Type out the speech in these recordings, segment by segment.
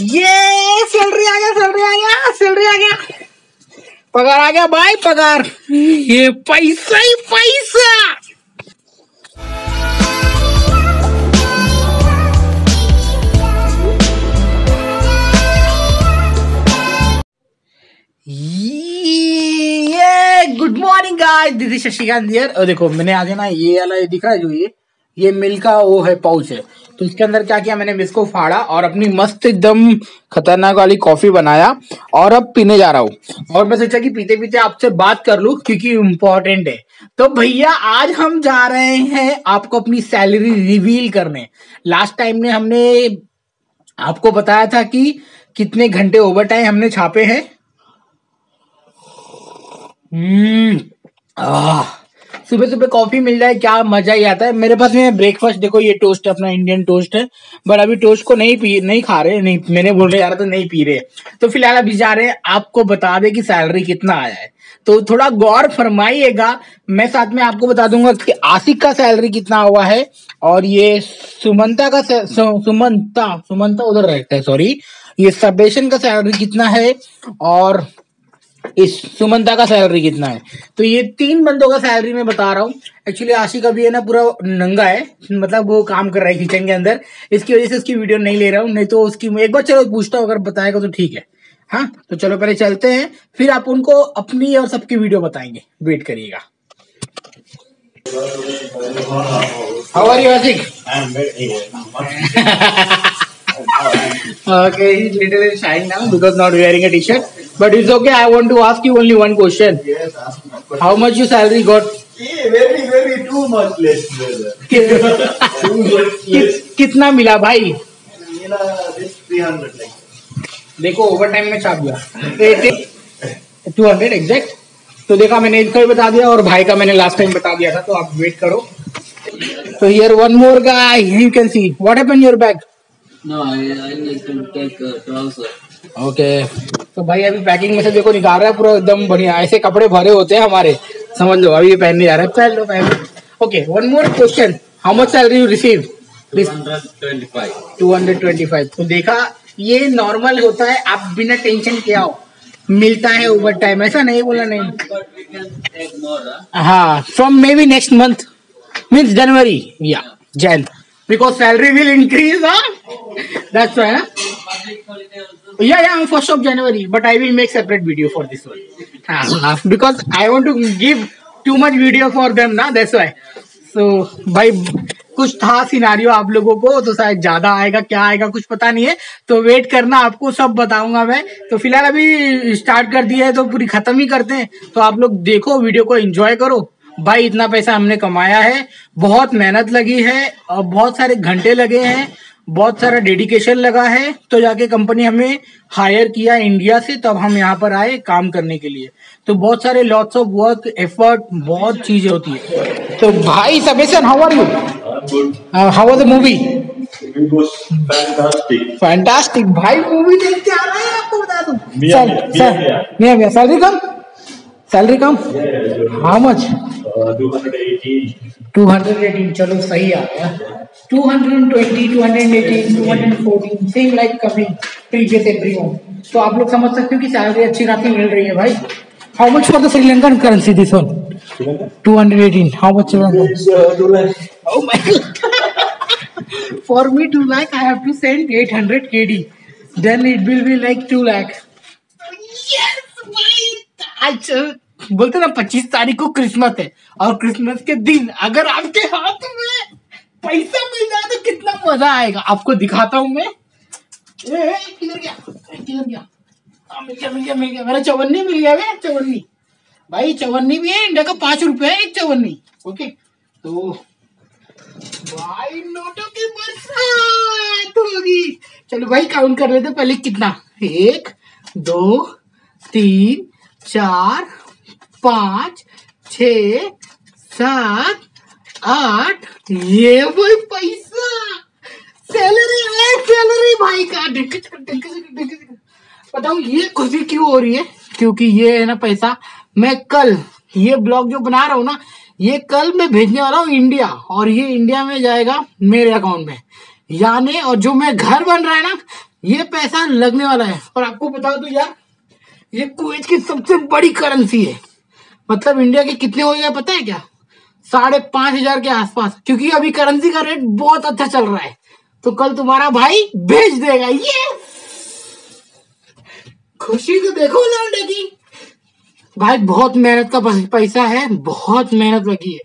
ये सैलरी आ गया, सैलरी आ गया, सैलरी आ गया, पगार आ गया भाई, पगार। ये पैसा ही पैसा। ये good morning guys, this is Shashikant here. और देखो मैंने आज ना ये वाला दिख रहा है जो ये मिल्क का वो है पाउच है, तो इसके अंदर क्या किया मैंने, इसको फाड़ा और अपनी मस्त एकदम खतरनाक वाली कॉफी बनाया और अब पीने जा रहा हूँ। और मैं सोचा कि पीते पीते आपसे बात कर लूं क्योंकि इम्पोर्टेंट है। तो भैया आज हम जा रहे हैं आपको अपनी सैलरी रिवील करने। लास्ट टाइम में हमने आपको बताया था कि कितने घंटे ओवर टाइम हमने छापे हैं। सुबह सुबह कॉफी मिल जाए क्या मजा ही आता है। मेरे पास में ब्रेकफास्ट देखो, ये टोस्ट है, अपना इंडियन टोस्ट है, बट अभी टोस्ट को नहीं खा रहे, नहीं मैंने बोल रहे यार तो नहीं पी रहे। तो फिलहाल अभी जा रहे हैं आपको बता दे कि सैलरी कितना आया है, तो थोड़ा गौर फरमाइएगा। मैं साथ में आपको बता दूंगा कि आशिक का सैलरी कितना हुआ है और ये सुमंता का सुमंता उधर रहता है, सॉरी, ये सबेशन का सैलरी कितना है और इस सुमंता का सैलरी कितना है। तो ये तीन बंदों का सैलरी मैं बता रहा हूँ। एक्चुअली आशिक अभी है ना पूरा नंगा है, मतलब वो काम कर रहा है किचन के अंदर, इसकी वजह से उसकी वीडियो नहीं ले रहा हूँ, नहीं तो उसकी एक बार चलो पूछता हूँ, अगर बताएगा तो ठीक है। हाँ तो चलो पहले चलते हैं, फिर आप उनको अपनी और सबकी वीडियो बताएंगे, वेट करिएगा। How are you Aashiq? Okay, he's little shy now because not wearing a t-shirt, but it's okay. I want to ask you only one question. Yes, ask my question. How much you salary got? Very too much less, brother. Too much less. कितना मिला भाई? मिला this 300 like. देखो over time में छाप दिया 200 exact. तो देखा मैंने इसका भी बता दिया और भाई का मैंने लास्ट टाइम बता दिया था, तो आप वेट करो। तो here one more guy, you can see what happened your bag. No, I need to take a trouser. Okay तो भाई अभी पैकिंग में से देखो निकाल रहा है पूरा एकदम बढ़िया, ऐसे कपड़े भरे होते हैं हमारे, समझ लो। अभी ये पहनने जा रहा है, पहन लो पहन लो। Okay one more question, how much salary you receive? 225. 225। तो देखा ये नॉर्मल होता है, आप बिना टेंशन के आओ, मिलता है ओवर टाइम, ऐसा नहीं बोला नहीं। But we can take more, huh? हाँ from maybe next month means January या Jan, because salary will increase, that's why, Public holiday also. yeah, first of January, but I will make separate video for this one, because I want to give too much video for them ना, that's why। so भाई कुछ था scenario आप लोगों को, तो शायद ज्यादा आएगा, क्या आएगा कुछ पता नहीं है, तो वेट करना, आपको सब बताऊंगा मैं। तो फिलहाल अभी स्टार्ट कर दिया है तो पूरी खत्म ही करते हैं, तो आप लोग देखो वीडियो को एंजॉय करो। भाई इतना पैसा हमने कमाया है, बहुत मेहनत लगी है और बहुत सारे घंटे लगे हैं, बहुत सारा डेडिकेशन लगा है, तो जाके कंपनी हमें हायर किया इंडिया से, तब हम यहाँ पर आए काम करने के लिए। तो बहुत सारे लॉट्स ऑफ वर्क, एफर्ट, बहुत चीजें होती है। तो भाई Sabeshan, how are you? How was the movie? It was fantastic. Fantastic. भाई मूवी देख के आ रहा है, आपको बता दूं। Mia. सैलरी कम, सैलरी कम, हाउ मच? 218. 218, चलो सही आ गया। 220, 218, 214, same like coming previous everyone. तो आप लोग समझ सकते हो कि सैलरी अच्छी खासी मिल रही है भाई। How much for the Sri Lankan currency this one? 218, how much? It's 2 lakhs. Oh my god. For me 2 lakh I have to send 800 KD, then it will be like 2 lakh. Yes भाई, आज बोलते ना 25 तारीख को क्रिसमस है, और क्रिसमस के दिन अगर आपके हाथ में पैसा मिल जाए तो कितना मजा आएगा, आपको दिखाता हूँ मैं। किधर गया, किधर गया? मिल गया, मेरा चवन्नी मिल गया, मेरा चवन्नी। भाई चवन्नी भी है, इंडिया का 5 रुपए है एक चवन्नी। ओके तो भाई नोटों की बरसात होगी। चलो भाई काउंट कर लेते पहले कितना, 1 2 3 4 5 6 7 8, ये वही पैसा सैलरी है, सैलरी भाई का। बताओ ये खुशी क्यों हो रही है, क्योंकि ये है ना पैसा मैं कल ये ब्लॉग जो बना रहा हूँ ना, ये कल मैं भेजने वाला हूँ इंडिया, और ये इंडिया में जाएगा मेरे अकाउंट में, यानी और जो मैं घर बन रहा है ना ये पैसा लगने वाला है। और आपको बता दूं यार, ये कुवैत की सबसे बड़ी करेंसी है। मतलब इंडिया के कितने हो गए पता है क्या? 5,500 के आसपास, क्योंकि अभी करेंसी का रेट बहुत अच्छा चल रहा है। तो कल तुम्हारा भाई भेज देगा। ये खुशी तो देखो लौंडे की। भाई बहुत मेहनत का पैसा है, बहुत मेहनत लगी है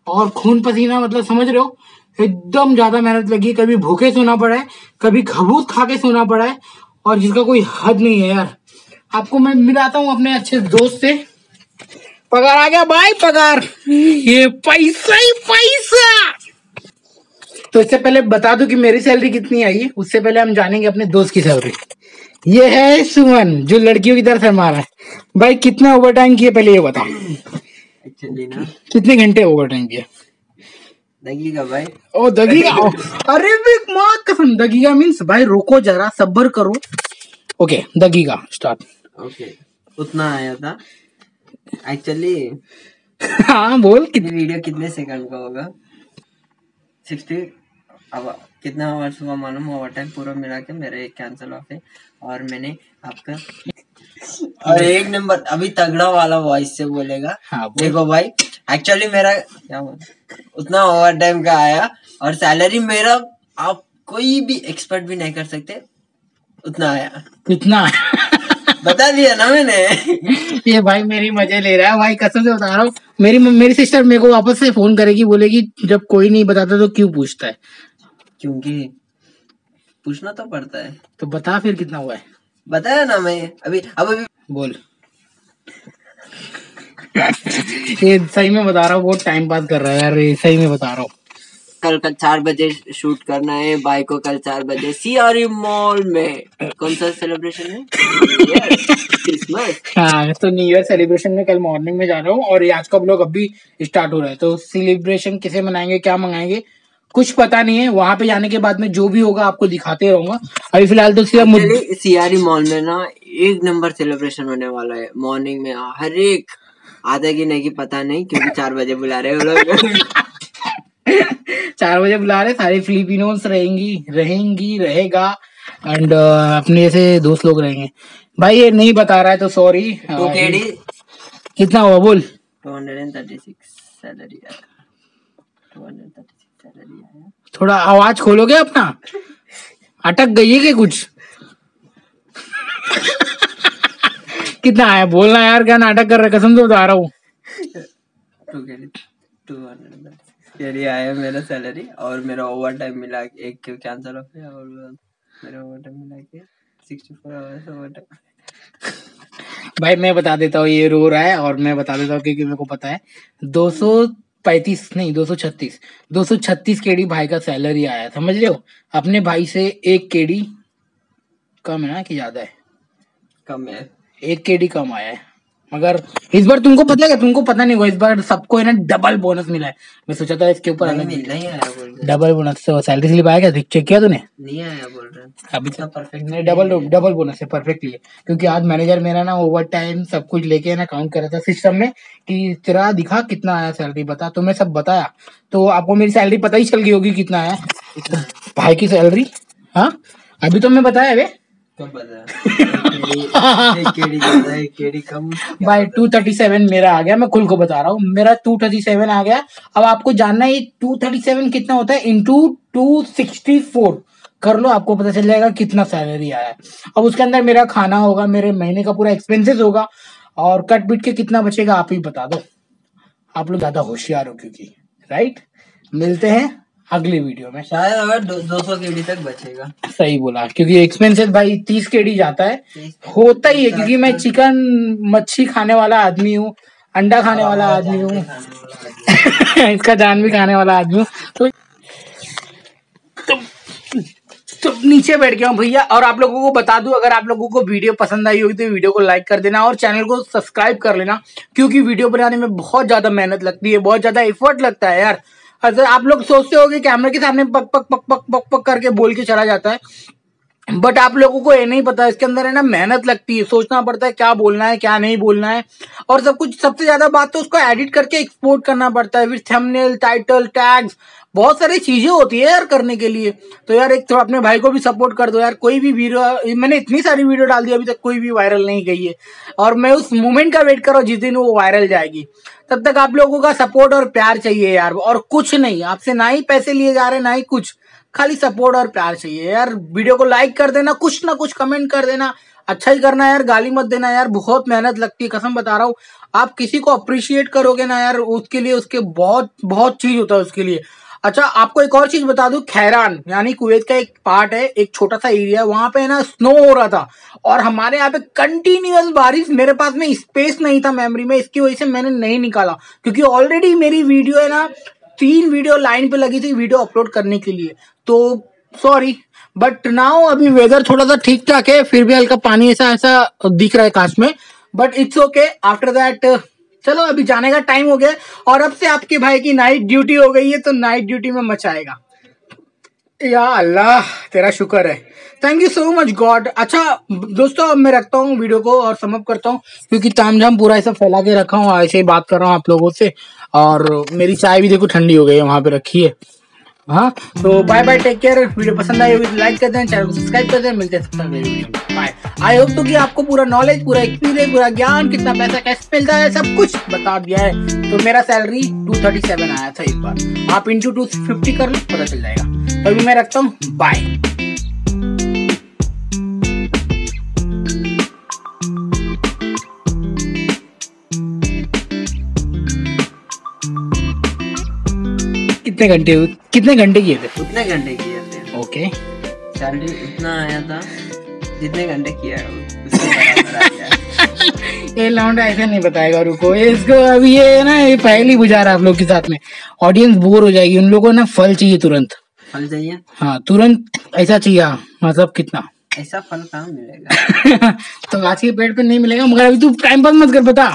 और खून पसीना, मतलब समझ रहे हो, एकदम ज्यादा मेहनत लगी है। कभी भूखे सोना पड़ा है, कभी खबूत खा के सोना पड़ा है, और जिसका कोई हद नहीं है यार। आपको मैं मिलाता हूँ अपने अच्छे दोस्त से। पगार आ गया भाई, पगार। ये पैसा ही पैसा। तो इससे पहले बता दूं कि मेरी सैलरी कितनी आई है, उससे पहले हम जानेंगे अपने दोस्त की सैलरी। ये है सुमन, जो लड़कियों की तरफ से मारा है। भाई कितना ओवर टाइम किया पहले ये बताओ। एक्चुअली ना कितने घंटे ओवर टाइम किया? दगीगा भाई। ओ दगीगा। अरे बिग माँ कसम, दगीगा मीन्स भाई रुको जरा, सब्र करो। Okay दगीगा start. ओके, उतना आया था एक्चुअली। हाँ बोल। वीडियो कितने सेकंड का होगा? 60। अब कितना आवर्स हुआ मालूम? ओवर टाइम पूरा मिला के मेरे एक कैंसिल ऑफ है। और मैंने आपका और एक नंबर अभी तगड़ा वाला वॉइस से बोलेगा। हाँ बोल। देखो भाई, एक्चुअली मेरा क्या उतना ओवर टाइम का आया और सैलरी मेरा आप कोई भी एक्सपर्ट भी नहीं कर सकते, उतना आया। कितना? बता दिया ना मैंने। ये भाई मेरी मजे ले रहा है भाई, कसम से बता रहा हूँ। मेरी सिस्टर मेरे को वापस से फोन करेगी, बोलेगी जब कोई नहीं बताता तो क्यों पूछता है? क्योंकि पूछना तो पड़ता है। तो बता फिर कितना हुआ है? बताया ना मैं अभी। बोल। ये सही में बता रहा हूँ, बहुत टाइम पास कर रहा है यार, ये सही में बता रहा हूँ। कल 4 बजे शूट करना है बाइक को। कल 4 बजे CRE मॉल में। कौन सा सेलिब्रेशन है? क्रिसमस। हाँ तो न्यू ईयर सेलिब्रेशन में कल मॉर्निंग में जा रहा हूँ, और आज का ब्लॉग अभी स्टार्ट हो रहा है। तो सेलिब्रेशन किसे मनाएंगे, क्या मंगाएंगे, कुछ पता नहीं है। वहां पे जाने के बाद में जो भी होगा आपको दिखाते रहूंगा। अभी फिलहाल तो सिर्फ CRE मॉल में ना एक नंबर सेलिब्रेशन होने वाला है। मॉर्निंग में हर एक आधा की नहीं की पता नहीं, क्योंकि 4 बजे बुला रहे हैं वो लोग। 4 बजे बुला रहे, सारे फिलिपिनोस रहेगा एंड अपने जैसे दोस्त लोग रहेंगे। भाई ये नहीं बता रहा है तो सॉरी। कितना हुआ बोल? 236 सैलरी आया। 236 सैलरी आया। थोड़ा आवाज खोलोगे अपना? अटक गई है क्या कुछ? कितना आया बोलना यार, क्या नाटक कर रहा है, कसम से बता रहा हूँ। 236 आया मेरा सैलरी, और मेरा ओवर टाइम मिला एक कैंसिल हो गया, और मेरा ओवर टाइम मिला के 64 आवर्स ओवर टाइम। भाई मैं बता देता हूँ, ये रो रहा है और मैं बता देता हूँ क्योंकि मेरे को पता है। 235 नहीं 236 केडी भाई का सैलरी आया, समझ रहे हो? अपने भाई से 1 केडी कम है ना कि ज्यादा है? कम है, 1 केडी कम आया है। मगर इस बार तुमको पता है, तुमको पता नहीं हुआ, इस बार सबको है ना डबल बोनस मिला है। मैं सोचा था इसके ऊपर अलग नहीं आया बोल रहे। डबल बोनस से सैलरी स्लिप आया क्या? चेक किया तूने? नहीं आया बोल रहे अभी तक परफेक्ट नहीं, डबल बोनस है परफेक्टली। क्योंकि आज मैनेजर मेरा ना ओवर टाइम सब कुछ लेके ना काउंट कर रहा था सिस्टम में कि तेरा दिखा कितना आया सैलरी बता, तो मैं सब बताया। तो आपको मेरी सैलरी पता ही चल गई होगी कितना आया भाई की सैलरी। हाँ अभी तो मैं बताया बे। कब बताया? एक केडी कम भाई 237 मेरा आ गया, मैं खुल को बता रहा हूँ, मेरा 237 आ गया। अब आपको जानना है 237 कितना होता है इंटू 264 कर लो, आपको पता चल जाएगा कितना सैलरी आया है। अब उसके अंदर मेरा खाना होगा, मेरे महीने का पूरा एक्सपेंसेस होगा, और कट बिट के कितना बचेगा आप ही बता दो। आप लोग ज्यादा होशियार हो क्योंकि, राइट? मिलते हैं अगली वीडियो में। शायद अगर 200 केडी तक बचेगा। सही बोला, क्योंकि एक्सपेंसेस भाई 30 केडी जाता है, होता ही है, क्योंकि मैं चिकन मच्छी खाने वाला आदमी हूँ, अंडा खाने वाला आदमी हूँ। इसका जान भी खाने वाला आदमी हूँ। तो नीचे बैठ गया हूँ भैया। और आप लोगों को बता दूं, अगर आप लोगों को वीडियो पसंद आई होगी तो वीडियो को लाइक कर देना और चैनल को सब्सक्राइब कर लेना, क्योंकि वीडियो बनाने में बहुत ज्यादा मेहनत लगती है, बहुत ज्यादा एफर्ट लगता है यार। अगर आप लोग सोचते हो कि कैमरा के सामने पक पक पक पक पक पक करके बोल के चला जाता है, बट आप लोगों को ये नहीं पता, इसके अंदर है ना मेहनत लगती है, सोचना पड़ता है क्या बोलना है क्या नहीं बोलना है, और सब कुछ। सबसे ज्यादा बात तो उसको एडिट करके एक्सपोर्ट करना पड़ता है, फिर थंबनेल, टाइटल, टैग्स, बहुत सारी चीजें होती है यार करने के लिए। तो यार एक तो अपने भाई को भी सपोर्ट कर दो यार। कोई भी वीडियो, मैंने इतनी सारी वीडियो डाल दी अभी तक कोई भी वायरल नहीं गई है, और मैं उस मोमेंट का वेट कर रहा हूँ जिस दिन वो वायरल जाएगी। तब तक आप लोगों का सपोर्ट और प्यार चाहिए यार, और कुछ नहीं। आपसे ना ही पैसे लिए जा रहे ना ही कुछ, खाली सपोर्ट और प्यार चाहिए यार। वीडियो को लाइक कर देना, कुछ ना कुछ कमेंट कर देना, अच्छा ही करना यार, गाली मत देना यार। बहुत मेहनत लगती है, कसम बता रहा हूँ। आप किसी को अप्रिशिएट करोगे ना यार, उसके लिए उसके बहुत बहुत चीज होता है उसके लिए। अच्छा, आपको एक और चीज बता दूं, खैरान यानी कुवैत का एक पार्ट है, एक छोटा सा एरिया है, वहां पे ना स्नो हो रहा था, और हमारे यहाँ पे कंटिन्यूअस बारिश। मेरे पास में स्पेस नहीं था मेमोरी में, इसकी वजह से मैंने नहीं निकाला, क्योंकि ऑलरेडी मेरी वीडियो है ना 3 वीडियो लाइन पे लगी थी वीडियो अपलोड करने के लिए। तो सॉरी, बट नाउ अभी वेदर थोड़ा सा ठीक ठाक है, फिर भी हल्का पानी ऐसा ऐसा दिख रहा है काश में, but it's okay. After that चलो अभी जाने का टाइम हो गया, और अब से आपके भाई की नाइट ड्यूटी हो गई है, तो नाइट ड्यूटी में मचाएगा। या अल्लाह तेरा शुक्र है, thank you so much God. अच्छा दोस्तों, अब मैं रखता हूँ वीडियो को और समअप करता हूँ, क्योंकि तामझाम पूरा ऐसा फैला के रखा हूँ, ऐसे ही बात कर रहा हूँ आप लोगों से, और मेरी चाय भी देखो ठंडी हो गई है, वहां पे रखी है। हाँ, तो bye bye, take care. Video पसंद आई होगी तो लाइक कर दें, चैनल को सब्सक्राइब कर दें। मिलते हैं सबसे अगले वीडियो में, बाय। आई होप तो कि आपको पूरा नॉलेज, पूरा एक्सपीरियंस, पूरा ज्ञान, कितना पैसा कैसे मिलता है, सब कुछ बता दिया है। तो मेरा सैलरी 237 आया था एक बार, आप इंटू 250 कर लो, पता चल जाएगा। तो अभी मैं रखता हूँ, बाय। कितने घंटे किए थे? उतने घंटे किए थे। ओके, सैलरी उतना आया था जितने घंटे किया है उसके बराबर आ गया। ये लौंडा ऐसे नहीं बताएगा, रुको इसको अभी, ये ना ये पहली बुझा रहा है आप लोग के साथ में, ऑडियंस बोर हो जाएगी। उन लोगों को ना फल चाहिए तुरंत, फल चाहिए, हाँ तुरंत ऐसा चाहिए, मतलब कितना ऐसा फल कहाँ मिलेगा? तो आज के पेट पे नहीं मिलेगा, मगर अभी तू टाइम पास मत कर, बता।